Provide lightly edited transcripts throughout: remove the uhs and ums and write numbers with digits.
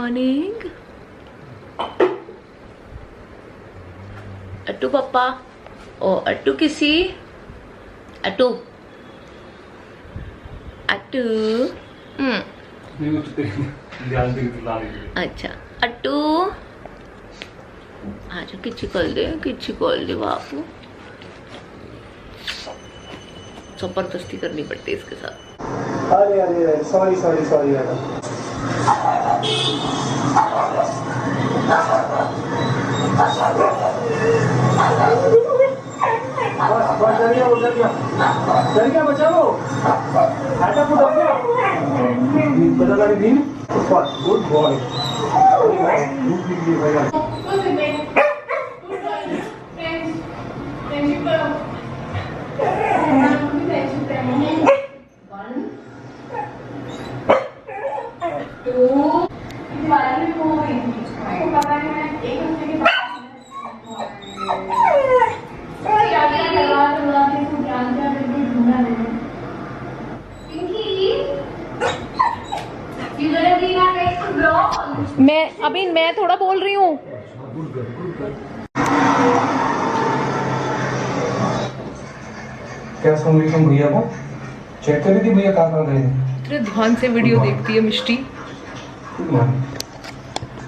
Morning. अट्टू पापा, ओ अट्टू किसी, अट्टू अट्टू अच्छा अट्टू आज किसी कॉल दे बापू। जबरदस्ती करनी पड़ती है इसके साथ। अरे सॉरी बचाओ गुड बॉय। मैं थोड़ा बोल रही हूँ। क्या सुन रही तुम भैया को? चेक कर रही थी भैया कहाँ गए? इतने ध्यान से वीडियो देखती है मिष्टी।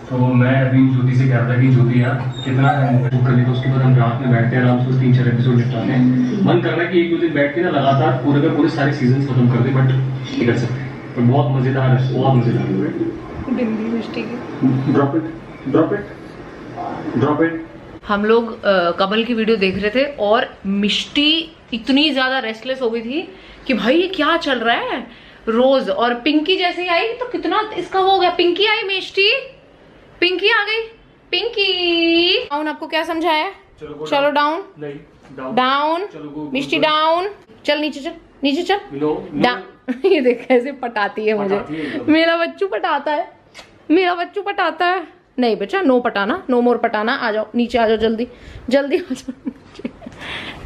तो मैं अभी ज्योति से कह रहा था कि ज्योति यार कितना टाइम बुक करने को, उसके बाद हम रात में बैठते हैं आराम से 3-4 एपिसोड निपटाते हैं। मन कर रहा है कि एक दो दिन बैठ के ना लगातार पूरे के पूरे सारे सीजन खत्म कर दे, बट नहीं कर सकते। पर बहुत मजेदार है, बहुत मजेदार बिंदी मिष्टी की। Drop it. हम लोग कमल की वीडियो देख रहे थे और मिष्टी इतनी ज्यादा रेस्टलेस हो गई थी कि भाई ये क्या चल रहा है रोज। और पिंकी जैसे ही आई तो कितना इसका हो गया। पिंकी आई मिष्टी, पिंकी आ गई। पिंकी डाउन, आपको क्या समझाया? चलो डाउन, डाउन मिष्टी डाउन। चल नीचे चल, नीचे चल। ये देख कैसे पटाती है मुझे। मेरा बच्चू पटाता है, मेरा बच्चू पटाता है। नहीं बेटा, नो पटाना, नो मोर पटाना। आ जाओ नीचे, आ जाओ जल्दी जल्दी आ जाओ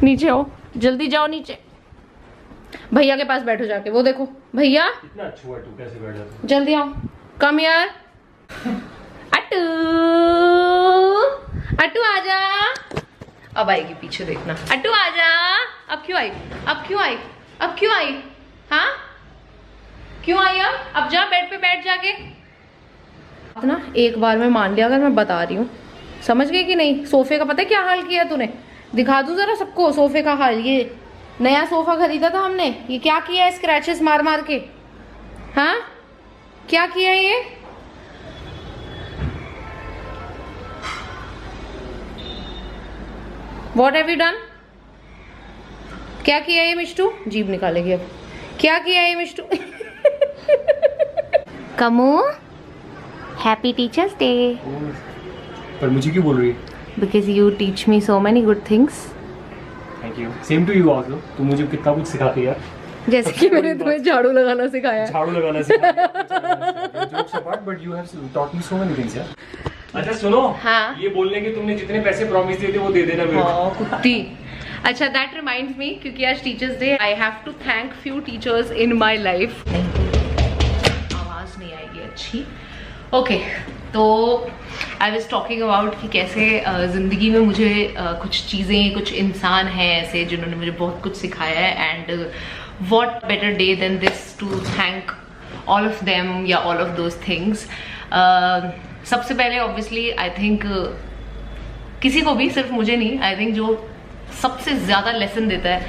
नीचे आओ, जल्दी जाओ नीचे। भैया के पास बैठो जाके। वो देखो भैया इतना अच्छा हुआ, तू कैसे बैठ जाता? जल्दी आओ, कम यार। अट्टू अट्टू आजा। अब आएगी, पीछे देखना। अट्टू आजा। अब क्यों आई? अब क्यों आई? अब क्यों आई? हाँ क्यों आई? अब जा बेड पे बैठ जाके ना। एक बार में मान लिया अगर मैं बता रही हूँ, समझ गई कि नहीं? सोफे का पता है क्या हाल किया तूने? दिखा दूं जरा सबको सोफे का हाल। ये नया सोफा खरीदा था हमने, ये क्या किया है स्क्रैचेस मार मार के। हाँ क्या किया है ये? What have you done? क्या किया ये मिष्टू? जीभ निकालेगी अब। क्या किया ये मिष्टू? कमू हैप्पी टीचर्स डे। पर मुझे क्यों बोल रही है? Because you teach me so many good things. Thank you, same to you also. तुम मुझे कितना कुछ सिखाती है यार। जैसे कि मैंने तुम्हें झाड़ू लगाना सिखाया। झाड़ू लगाना सिखाया। Jokes apart, but you have taught me so many things यार। अच्छा सुनो, हाँ? ये बोलने के तुमने जितने पैसे प्रॉमिस दिए थे वो दे देना मेरे को। कुत्ती। अच्छा दैट रिमाइंड्स मी, क्योंकि आज teachers day, I have to thank few teachers in my life. आवाज नहीं आएगी अच्छी। ओके तो आई वॉज टॉकिंग अबाउट कि कैसे ज़िंदगी में मुझे कुछ चीज़ें, कुछ इंसान हैं ऐसे जिन्होंने मुझे बहुत कुछ सिखाया है। And what better day than this to thank all of them या ऑल ऑफ दोज थिंग्स। सबसे पहले ऑब्वियसली आई थिंक किसी को भी, सिर्फ मुझे नहीं, आई थिंक जो सबसे ज़्यादा लेसन देता है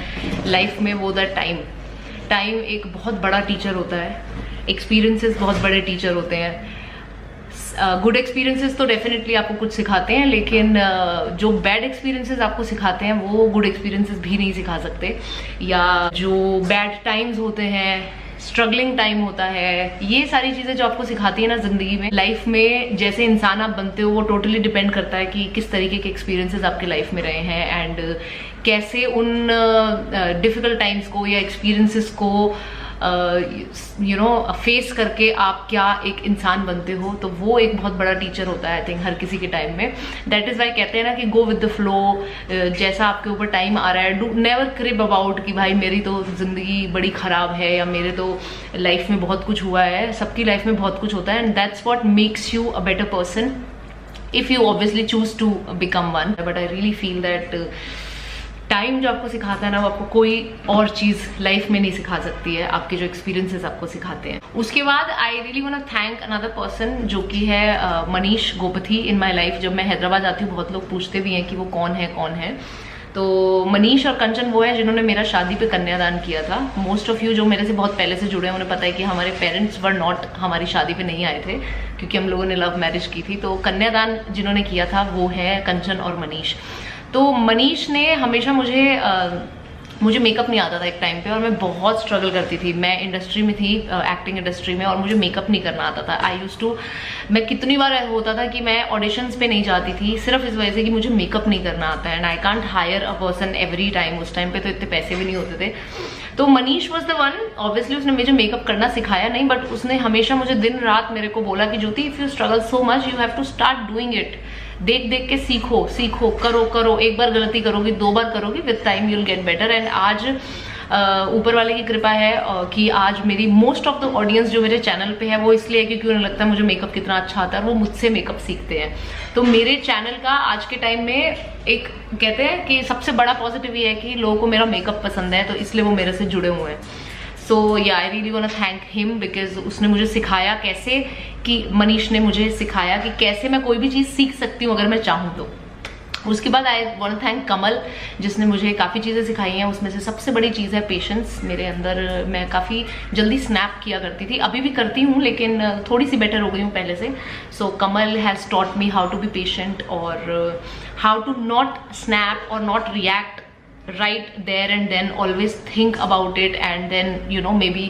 लाइफ में वो द टाइम। टाइम एक बहुत बड़ा टीचर होता है। एक्सपीरियंसेस बहुत बड़े टीचर होते हैं। गुड एक्सपीरियंसेस तो डेफिनेटली आपको कुछ सिखाते हैं, लेकिन जो बैड एक्सपीरियंसेस आपको सिखाते हैं वो गुड एक्सपीरियंसेस भी नहीं सिखा सकते। या जो बैड टाइम्स होते हैं, स्ट्रगलिंग टाइम होता है, ये सारी चीज़ें जो आपको सिखाती है ना ज़िंदगी में, लाइफ में जैसे इंसान आप बनते हो वो टोटली डिपेंड करता है कि किस तरीके के एक्सपीरियंसेस आपके लाइफ में रहे हैं एंड कैसे उन डिफ़िकल्ट टाइम्स को या एक्सपीरियंसेस को यू नो फेस करके आप क्या एक इंसान बनते हो, तो वो एक बहुत बड़ा टीचर होता है आई थिंक हर किसी के टाइम में. दैट इज वाई कहते हैं ना कि गो विद द फ्लो. जैसा आपके ऊपर टाइम आ रहा है, डू नेवर क्रिब अबाउट कि भाई मेरी तो जिंदगी बड़ी खराब है या मेरे तो लाइफ में बहुत कुछ हुआ है. सबकी लाइफ में बहुत कुछ होता है and that's what makes you a better person if you obviously choose to become one. But I really feel that time जो आपको सिखाता है ना, वो आपको कोई और चीज़ लाइफ में नहीं सिखा सकती है. आपके जो एक्सपीरियंसेस आपको सिखाते हैं. उसके बाद I really want to thank another person जो कि है मनीष गोपथी इन माई लाइफ. जब मैं हैदराबाद आती हूँ बहुत लोग पूछते भी हैं कि वो कौन है. तो मनीष और कंचन वो है जिन्होंने मेरा शादी पे कन्यादान किया था. मोस्ट ऑफ यू जो मेरे से बहुत पहले से जुड़े हैं उन्हें पता है कि हमारे पेरेंट्स वर नॉट हमारी शादी पे नहीं आए थे क्योंकि हम लोगों ने लव मैरिज की थी. तो कन्यादान जिन्होंने किया था वो है कंचन और मनीष. तो मनीष ने हमेशा मुझे मेकअप नहीं आता था एक टाइम पे और मैं बहुत स्ट्रगल करती थी. मैं इंडस्ट्री में थी, एक्टिंग इंडस्ट्री में, और मुझे मेकअप नहीं करना आता था. मैं कितनी बार होता था कि मैं ऑडिशंस पे नहीं जाती थी सिर्फ इस वजह से कि मुझे मेकअप नहीं करना आता है. And I can't higher a person every time. उस टाइम पे तो इतने पैसे भी नहीं होते थे. तो Manish was the one. Obviously उसने मुझे मेकअप करना सिखाया नहीं, बट उसने हमेशा मुझे दिन रात मेरे को बोला कि Jyoti if you struggle so much you have to start doing it. देख देख के सीखो, करो. एक बार गलती करोगी, 2 बार करोगी, with time you will get better. And आज ऊपर वाले की कृपा है कि आज मेरी मोस्ट ऑफ द ऑडियंस जो मेरे चैनल पे है वो इसलिए क्योंकि उन्हें लगता है मुझे मेकअप कितना अच्छा आता है और वो मुझसे मेकअप सीखते हैं. तो मेरे चैनल का आज के टाइम में एक कहते हैं कि सबसे बड़ा पॉजिटिव ये है कि लोगों को मेरा मेकअप पसंद है, तो इसलिए वो मेरे से जुड़े हुए हैं. So yeah I really want to thank him because उसने मुझे सिखाया कैसे, कि मनीष ने मुझे सिखाया कि कैसे मैं कोई भी चीज़ सीख सकती हूँ अगर मैं चाहूँ तो. उसके बाद आई वांट टू थैंक कमल जिसने मुझे काफ़ी चीज़ें सिखाई हैं. उसमें से सबसे बड़ी चीज़ है पेशेंस. मेरे अंदर मैं काफ़ी जल्दी स्नैप किया करती थी, अभी भी करती हूँ लेकिन थोड़ी सी बेटर हो गई हूँ पहले से. So Kamal has taught me how to be patient और हाउ टू नॉट स्नैप और not react right there and then. always think about it and then you know maybe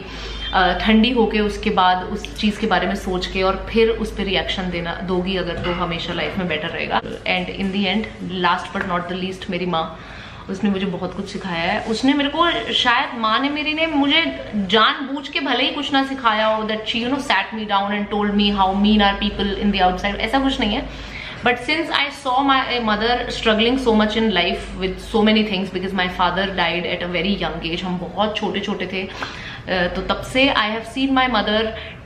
ठंडी होके उसके बाद उस चीज़ के बारे में सोच के और फिर उस पर रिएक्शन देना दोगी अगर, तो हमेशा लाइफ में बेटर रहेगा. And in the and last but not the least मेरी माँ, उसने मुझे बहुत कुछ सिखाया है. उसने मेरे को शायद माँ ने मेरी ने मुझे जानबूझ के भले ही कुछ ना सिखाया हो, that she you know sat me down and told me how mean are people in the outside, ऐसा कुछ नहीं है. But since I saw my mother struggling so much in life with so many things because my father died at a very young age, हम बहुत छोटे थे, तो तब से I have seen my mother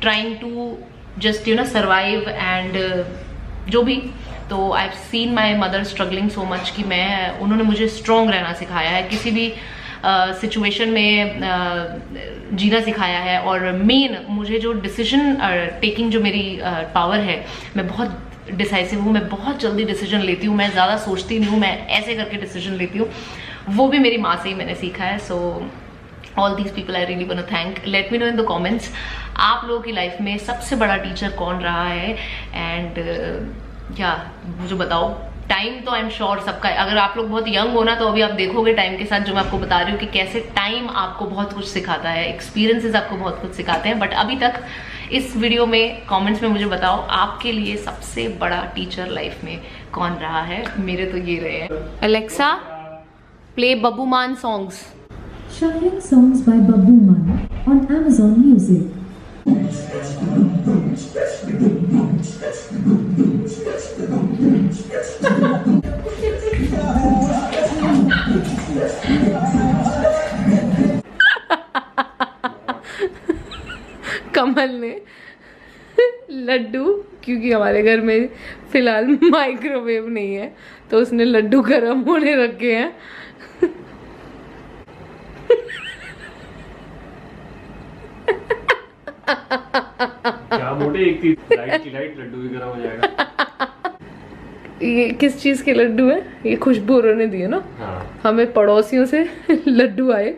trying to just you know survive and जो भी. तो I've seen my mother struggling so much कि उन्होंने मुझे strong रहना सिखाया है, किसी भी सिचुएशन में जीना सिखाया है. और मेन मुझे जो डिसीजन टेकिंग जो मेरी पावर है, मैं बहुत डिसाइसिव हूँ, मैं बहुत जल्दी डिसीजन लेती हूँ, मैं ज़्यादा सोचती नहीं हूँ, मैं ऐसे करके डिसीजन लेती हूँ. वो भी मेरी माँ से ही मैंने सीखा है. So all these people I really want to thank. Let me know in the comments आप लोगों की लाइफ में सबसे बड़ा टीचर कौन रहा है. एंड क्या मुझे बताओ. टाइम तो आई एम श्योर सबका है. अगर आप लोग बहुत यंग हो ना तो अभी आप देखोगे टाइम के साथ जो मैं आपको बता रही हूँ कि कैसे टाइम आपको बहुत कुछ सिखाता है, एक्सपीरियंसेस आपको बहुत कुछ सिखाते हैं. बट अभी तक इस वीडियो में कमेंट्स में मुझे बताओ आपके लिए सबसे बड़ा टीचर लाइफ में कौन रहा है. मेरे तो ये रहे हैं. अलेक्सा प्ले बब्बू मान songs. Shuffling songs by Babbu Man on Amazon Music. कमल ने लड्डू, क्योंकि हमारे घर में फिलहाल माइक्रोवेव नहीं है तो उसने लड्डू गर्म होने रखे हैं. क्या मोटे एक लाइट की लाइट लड्डू भी गर्म हो जाएगा. ये किस चीज के लड्डू है? ये खुशबू ने दिए ना. हाँ. हमें पड़ोसियों से लड्डू आए.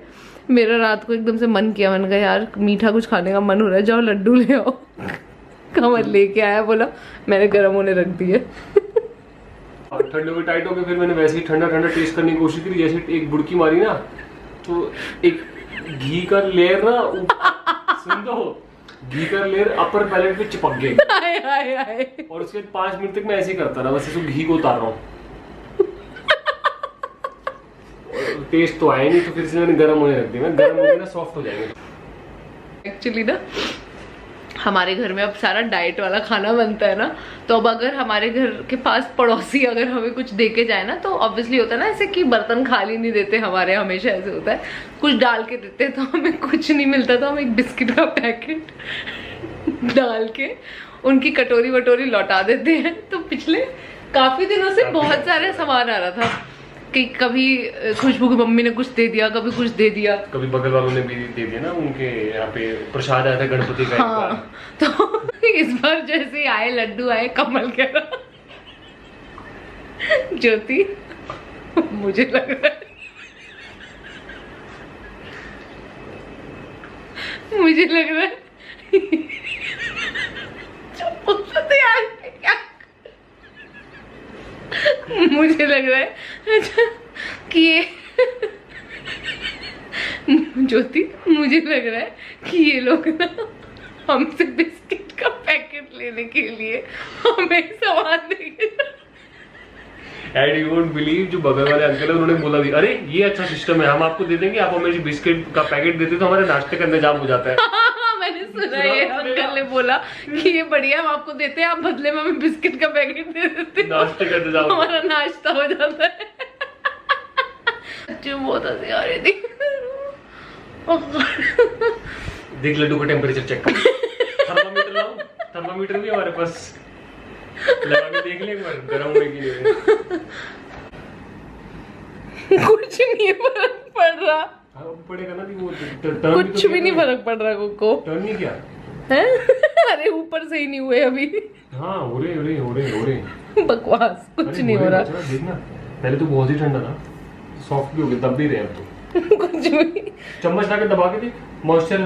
मेरा रात को एकदम से मन किया, मैंने कहा यार मीठा कुछ खाने का मन हो रहा है, जाओ लड्डू ले आओ. कमल लेके आया, बोला मैंने गर्म होने रख दिए. और ठंडे में टाइट हो गए. फिर मैंने वैसे ही ठंडा ठंडा टेस्ट करने की कोशिश करी. जैसे एक बुड़की मारी ना तो एक घी का लेयर ना सुन दो, घी का लेयर अपर पैलेट पे चिपक गई. और उसके 5 मिनट तक मैं ऐसे ही करता रहा, बस इसको घी को उतार रहा हूँ. टेस्ट तो आया नहीं, तो फिर से मैंने गर्म होने रख दिया. मैं गर्म हो गया ना सॉफ्ट हो जाएंगे. एक्चुअली ना हमारे घर में अब सारा डाइट वाला खाना बनता है ना, तो अब अगर हमारे घर के पास पड़ोसी अगर हमें कुछ दे के जाए ना, तो ऑब्वियसली होता है ना ऐसे कि बर्तन खाली नहीं देते, हमारे हमेशा ऐसे होता है, कुछ डाल के देते हैं, तो हमें कुछ नहीं मिलता, तो हम एक बिस्किट का पैकेट डाल के उनकी कटोरी वटोरी लौटा देते हैं। तो पिछले काफी दिनों से बहुत सारे सामान आ रहा था कि कभी खुशबू की मम्मी ने कुछ दे दिया, कभी कुछ दे दिया, कभी बगल वालों ने भी दे दिया ना, उनके यहाँ पे प्रसाद आया था गणपति का। हाँ, तो इस बार जैसे आए लड्डू आए, कमल कह रहा ज्योति मुझे लग रहा है मुझे लग रहा है अच्छा कि ये ज्योति, मुझे लग रहा है कि ये लोग ना हमसे बिस्किट का पैकेट लेने के लिए हमें सामान देंगे। एंड यू वोंट बिलीव, जो बगल वाले अंकल है उन्होंने बोला भी, अरे ये अच्छा सिस्टम है, हम आपको दे देंगे, आप हमें बिस्किट का पैकेट देते तो हमारे नाश्ते का इंतजाम हो जाता है। मैंने सुना ये अंकल ने बोला कि ये बढ़िया, हम आपको देते हैं, आप बदले में हमें बिस्किट का पैकेट दे देते, नाश्ते का इंतजाम, हमारा नाश्ता हो जाता है। जो बहुत हंसी आ रही थी। देख लड्डू का टेम्परेचर चेक कर, थर्मामीटर लाओ, थर्मामीटर भी हमारे पास, लगा के देख ले एक बार गर्म हुए कि नहीं। कुछ नहीं फर्क पड़ रहा, पड़ेगा ना, वो कुछ भी नहीं फर्क पड़ रहा को टर्न नहीं किया है। अरे ऊपर से ही नहीं हुए अभी। हाँ हो रहे बकवास, कुछ नहीं हो रहा। देखना पहले तो बहुत ही ठंडा था, सॉफ्ट भी हो गया, दब भी रहे अब तो। कुछ भी चम्मच लाके दबा के देख, मॉइस्चर